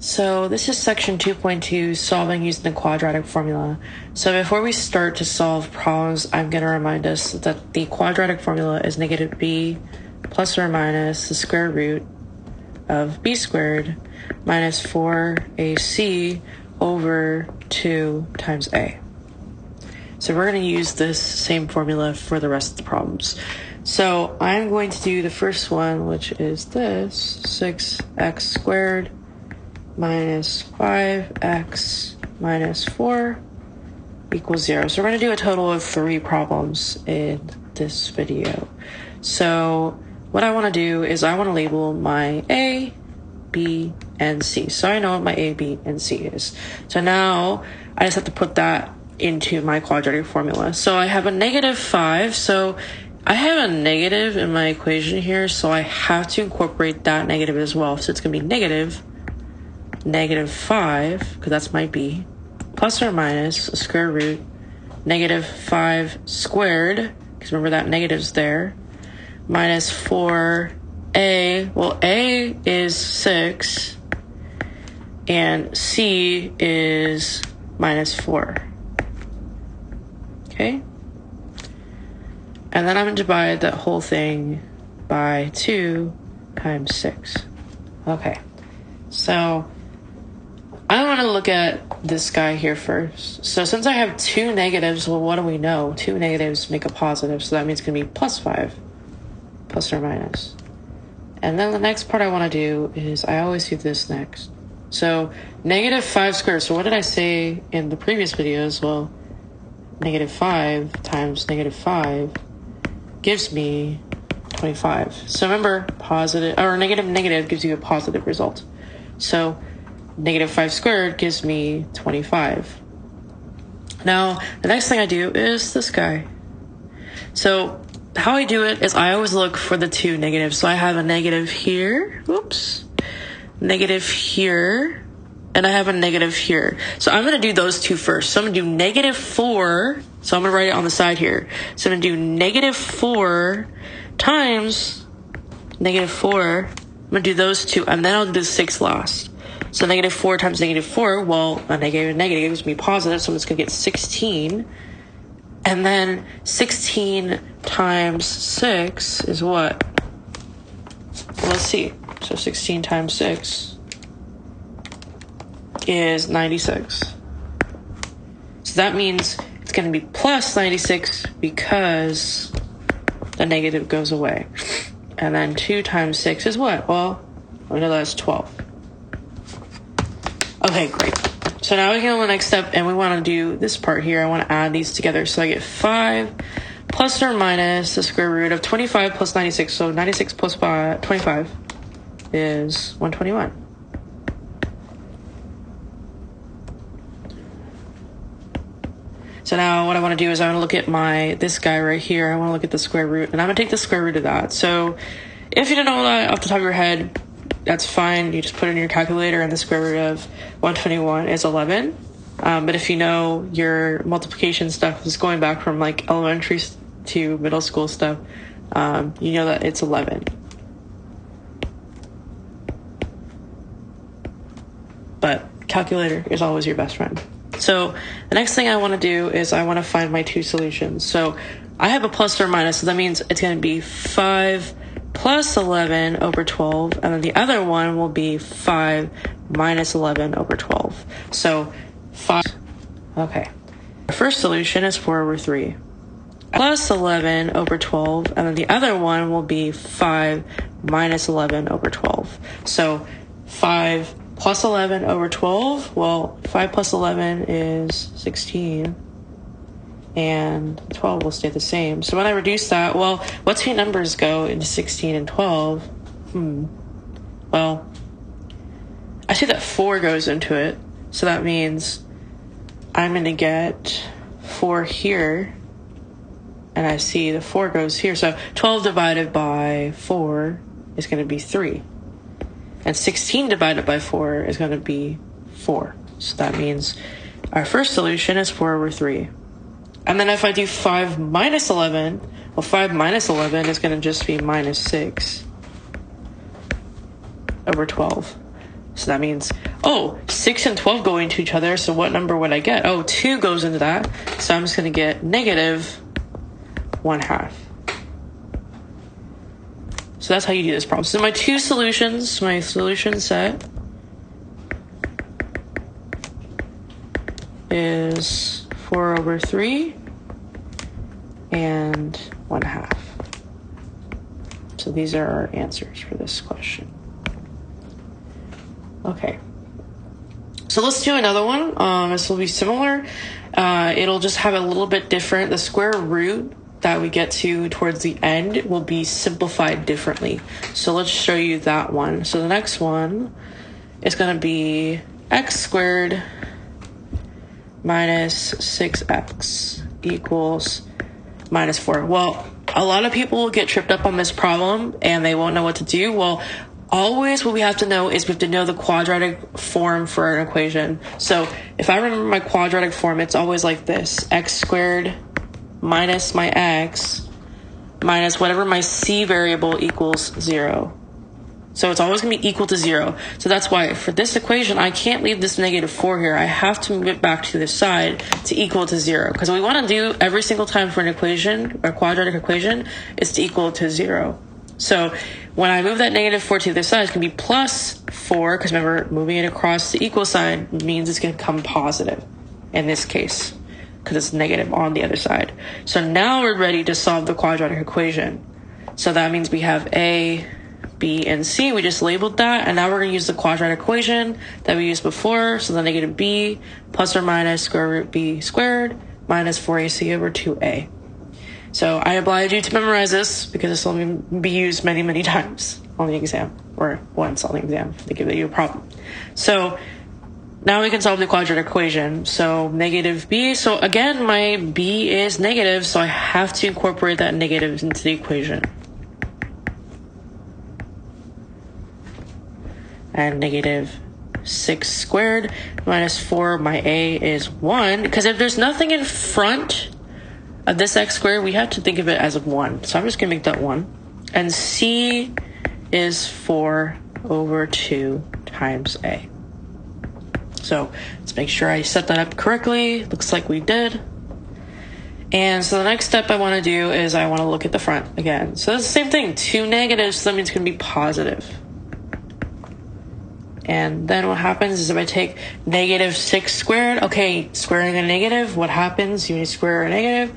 So this is section 2.2, solving using the quadratic formula. So before we start to solve problems, I'm going to remind us that the quadratic formula is negative b plus or minus the square root of b squared minus 4ac over 2 times a. So we're going to use this same formula for the rest of the problems. So I'm going to do the first one, which is this, 6x squared minus 5x minus 4 equals 0. So we're going to do a total of 3 problems in this video. So what I want to do is I want to label my A, B, and C. So I know what my A, B, and C is. So now I just have to put that into my quadratic formula. So I have a negative 5. So I have a negative in my equation here. So I have to incorporate that negative as well. So it's going to be negative 5, because that's my B, plus or minus a square root, negative 5 squared, because remember that negative's there, minus 4a, well, A is 6, and C is minus 4. Okay? And then I'm going to divide that whole thing by 2 times 6. Okay. So I want to look at this guy here first. So since I have 2 negatives, well, what do we know? 2 negatives make a positive, so that means it's going to be plus 5, plus or minus. And then the next part I want to do is I always do this next. So negative 5 squared. So what did I say in the previous videos? Well, negative 5 times negative 5 gives me 25. So remember, positive or negative gives you a positive result. So negative 5 squared gives me 25. Now, the next thing I do is this guy. So how I do it is I always look for the 2 negatives. So I have a negative here, negative here, and I have a negative here. So I'm going to do those 2 first. So I'm going to do negative 4. So I'm going to write it on the side here. So I'm going to do negative 4 times negative 4. I'm going to do those 2, and then I'll do the 6 last. So negative 4 times negative 4, well, a negative gives me positive, so I'm just going to get 16. And then 16 times 6 is what? Well, let's see. So 16 times 6 is 96. So that means it's going to be plus 96 because the negative goes away. And then 2 times 6 is what? Well, we know that's 12. Okay, great. So now we can go to the next step, and we want to do this part here. I want to add these together. So I get 5 plus or minus the square root of 25 plus 96. So 96 plus 25 is 121. So now what I want to do is I want to look at this guy right here. I want to look at the square root, and I'm going to take the square root of that. So if you don't know that off the top of your head, that's fine. You just put it in your calculator, and the square root of 121 is 11. But if you know your multiplication stuff is going back from like elementary to middle school stuff, you know that it's 11. But calculator is always your best friend. So the next thing I want to do is I want to find my 2 solutions. So I have a plus or minus, so that means it's going to be 5 plus 11 over 12, and then the other one will be 5 minus 11 over 12. So 5, okay. Our first solution is 4 over 3. Plus 11 over 12, and then the other one will be 5 minus 11 over 12. So 5 plus 11 over 12, well, 5 plus 11 is 16. And 12 will stay the same. So when I reduce that, well, what 2 numbers go into 16 and 12? Well, I see that 4 goes into it. So that means I'm going to get 4 here. And I see the 4 goes here. So 12 divided by 4 is going to be 3. And 16 divided by 4 is going to be 4. So that means our first solution is 4 over 3. And then if I do 5 minus 11, well, 5 minus 11 is going to just be minus 6 over 12. So that means, oh, 6 and 12 go into each other, so what number would I get? Oh, 2 goes into that, so I'm just going to get negative 1/2. So that's how you do this problem. So my two solutions, my solution set is 4/3 and 1/2. So these are our answers for this question. Okay. So let's do another one. This will be similar. It'll just have a little bit different. The square root that we get to towards the end will be simplified differently. So let's show you that one. So the next one is going to be x squared minus 6x equals minus 4. Well, a lot of people will get tripped up on this problem and they won't know what to do. Well, always what we have to know is we have to know the quadratic form for an equation. So if I remember my quadratic form, it's always like this: x squared minus my x minus whatever my c variable equals 0. So it's always going to be equal to 0. So that's why for this equation, I can't leave this negative 4 here. I have to move it back to this side to equal to 0. Because what we want to do every single time for an equation, a quadratic equation, is to equal to 0. So when I move that negative 4 to this side, it's going to be plus 4, because remember, moving it across the equal sign means it's going to come positive in this case, because it's negative on the other side. So now we're ready to solve the quadratic equation. So that means we have A, B, and C. We just labeled that, and now we're going to use the quadratic equation that we used before. So the negative B plus or minus square root B squared minus 4AC over 2A. So I oblige you to memorize this because this will be used many, many times on the exam, or once on the exam if they give you a problem. So now we can solve the quadratic equation. So negative b. So again, my b is negative, so I have to incorporate that negative into the equation. And negative 6 squared minus 4, my a is 1. Because if there's nothing in front of this x squared, we have to think of it as a 1. So I'm just going to make that 1. And c is 4 over 2 times a. So let's make sure I set that up correctly. Looks like we did. And so the next step I want to do is I want to look at the front again. So that's the same thing. 2 negatives, so that means it's going to be positive. And then what happens is if I take negative 6 squared, okay, squaring a negative, what happens? You square a negative,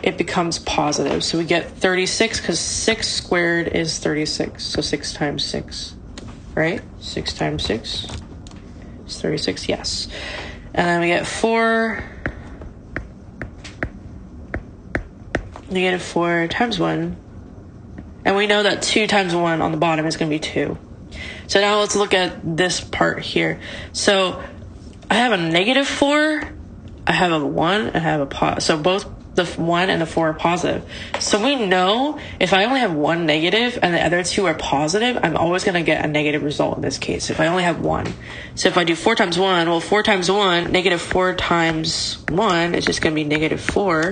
it becomes positive. So we get 36 because 6 squared is 36. So 6 times 6, right? 6 times 6 is 36, yes. And then we get 4, negative 4 times 1. And we know that 2 times 1 on the bottom is going to be 2. So now let's look at this part here. So I have a negative 4, I have a 1, and I have a positive. So both the 1 and the 4 are positive. So we know if I only have one negative and the other 2 are positive, I'm always going to get a negative result in this case if I only have 1. So if I do 4 times 1, well, 4 times 1, negative 4 times 1 is just going to be negative 4.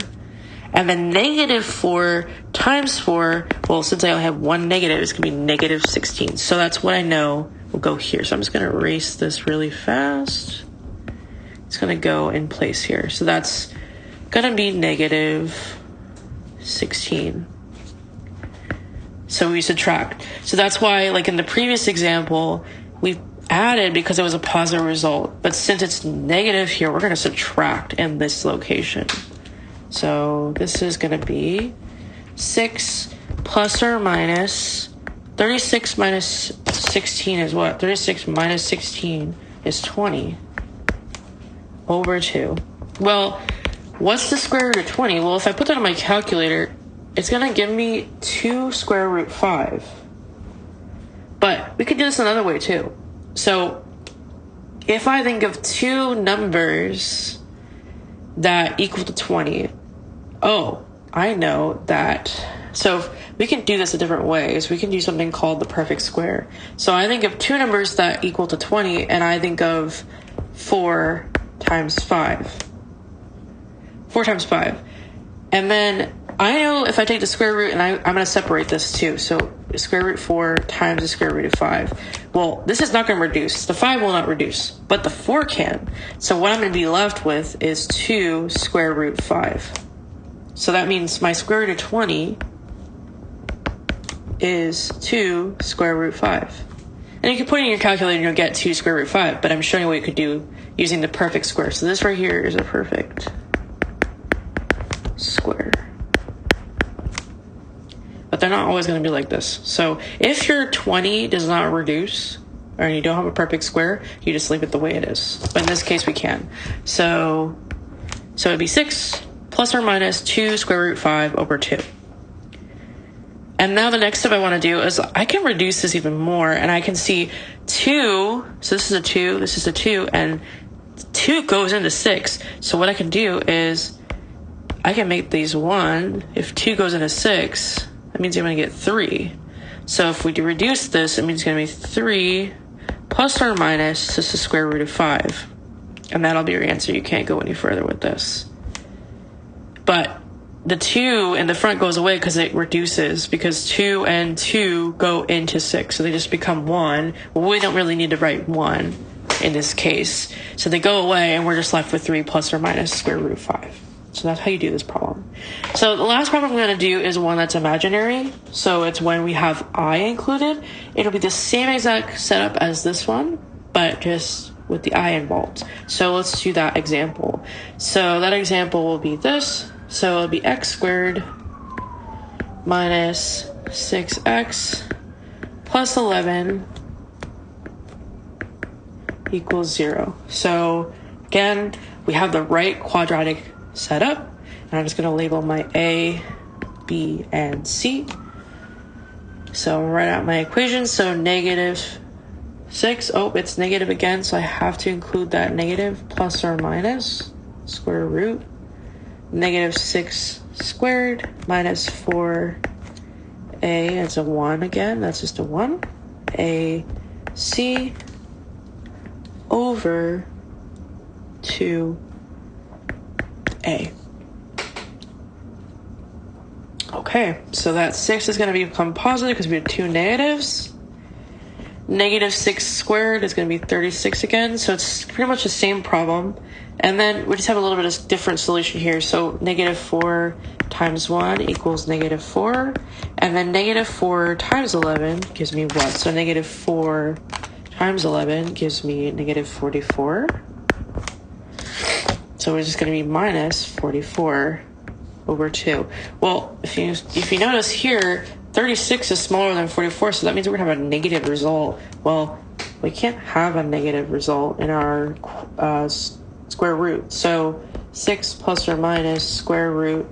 And then negative 4 times 4, well, since I only have one negative, it's going to be negative 16. So that's what I know will go here. So I'm just going to erase this really fast. It's going to go in place here. So that's going to be negative 16. So we subtract. So that's why, like in the previous example, we added because it was a positive result. But since it's negative here, we're going to subtract in this location. So this is going to be 6 plus or minus 36 minus 16 is what? 36 minus 16 is 20 over 2. Well, what's the square root of 20? Well, if I put that on my calculator, it's going to give me 2 square root 5. But we could do this another way too. So if I think of 2 numbers that equal to 20, oh, I know that. So we can do this in different ways. We can do something called the perfect square. So I think of 2 numbers that equal to 20, and I think of 4 times 5. 4 times 5. And then I know if I take the square root, and I'm going to separate this too. So square root 4 times the square root of 5. Well, this is not going to reduce. The 5 will not reduce, but the 4 can. So what I'm going to be left with is 2 square root 5. So that means my square root of 20 is 2 square root 5. And you can put it in your calculator and you'll get 2 square root 5, but I'm showing you what you could do using the perfect square. So this right here is a perfect square. But they're not always going to be like this. So if your 20 does not reduce, or you don't have a perfect square, you just leave it the way it is. But in this case, we can. So it'd be 6 plus or minus 2 square root 5 over 2. And now the next step I want to do is I can reduce this even more, and I can see 2, so this is a 2, this is a 2, and 2 goes into 6. So what I can do is I can make these 1. If 2 goes into 6, that means I'm going to get 3. So if we do reduce this, it means it's going to be 3 plus or minus just the square root of 5. And that'll be your answer. You can't go any further with this. But the 2 in the front goes away because it reduces, because 2 and 2 go into 6. So they just become 1. Well, we don't really need to write 1 in this case. So they go away and we're just left with 3 plus or minus square root of 5. So that's how you do this problem. So the last problem I'm going to do is one that's imaginary. So it's when we have I included. It'll be the same exact setup as this one, but just with the I involved. So let's do that example. So that example will be this. So it'll be x squared minus 6x plus 11 equals 0. So again, we have the right quadratic setup. And I'm just going to label my A, B, and C. So I'm going to write out my equation. So negative 6. Oh, it's negative again. So I have to include that negative plus or minus square root. Negative 6 squared minus 4a, it's a 1 again, that's just a 1, ac over 2a. Okay, so that 6 is going to become positive because we have 2 negatives. Negative 6 squared is going to be 36 again, so it's pretty much the same problem. And then we just have a little bit of different solution here. So negative 4 times 1 equals negative 4. And then negative 4 times 11 gives me what? So negative 4 times 11 gives me negative 44. So it's just going to be minus 44 over 2. Well, if you notice here, 36 is smaller than 44, so that means we're going to have a negative result. Well, we can't have a negative result in our square root. So 6 plus or minus square root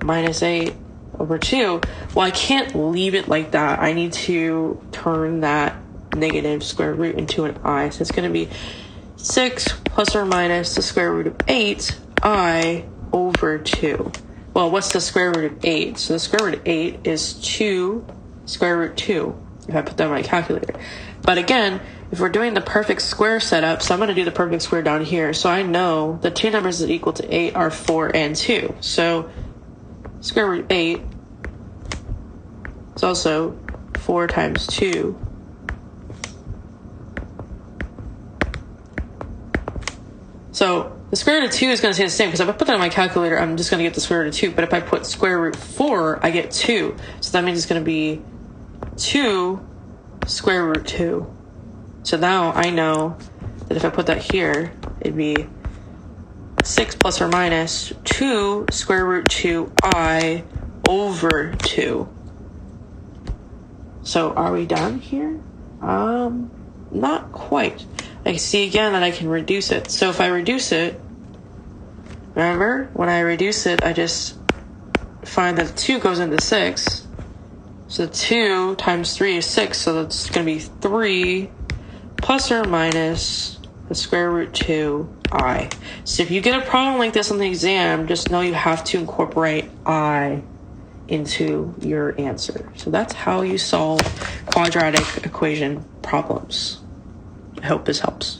minus 8 over 2. Well, I can't leave it like that. I need to turn that negative square root into an I. So it's going to be 6 plus or minus the square root of 8I over 2. Well, what's the square root of 8? So the square root of 8 is 2 square root 2, if I put that on my calculator. But again, if we're doing the perfect square setup, so I'm going to do the perfect square down here. So I know the two numbers that equal to 8 are 4 and 2. So square root of 8 is also 4 times 2. So the square root of 2 is going to stay the same, because if I put that on my calculator, I'm just going to get the square root of 2. But if I put square root 4, I get 2. So that means it's going to be 2 square root 2. So now I know that if I put that here, it'd be 6 plus or minus 2 square root 2I over 2. So are we done here? Not quite. I see again that I can reduce it. So if I reduce it, remember, when I reduce it, I just find that 2 goes into 6. So 2 times 3 is 6, so that's going to be 3 plus or minus the square root 2I. So if you get a problem like this on the exam, just know you have to incorporate I into your answer. So that's how you solve quadratic equation problems. I hope this helps.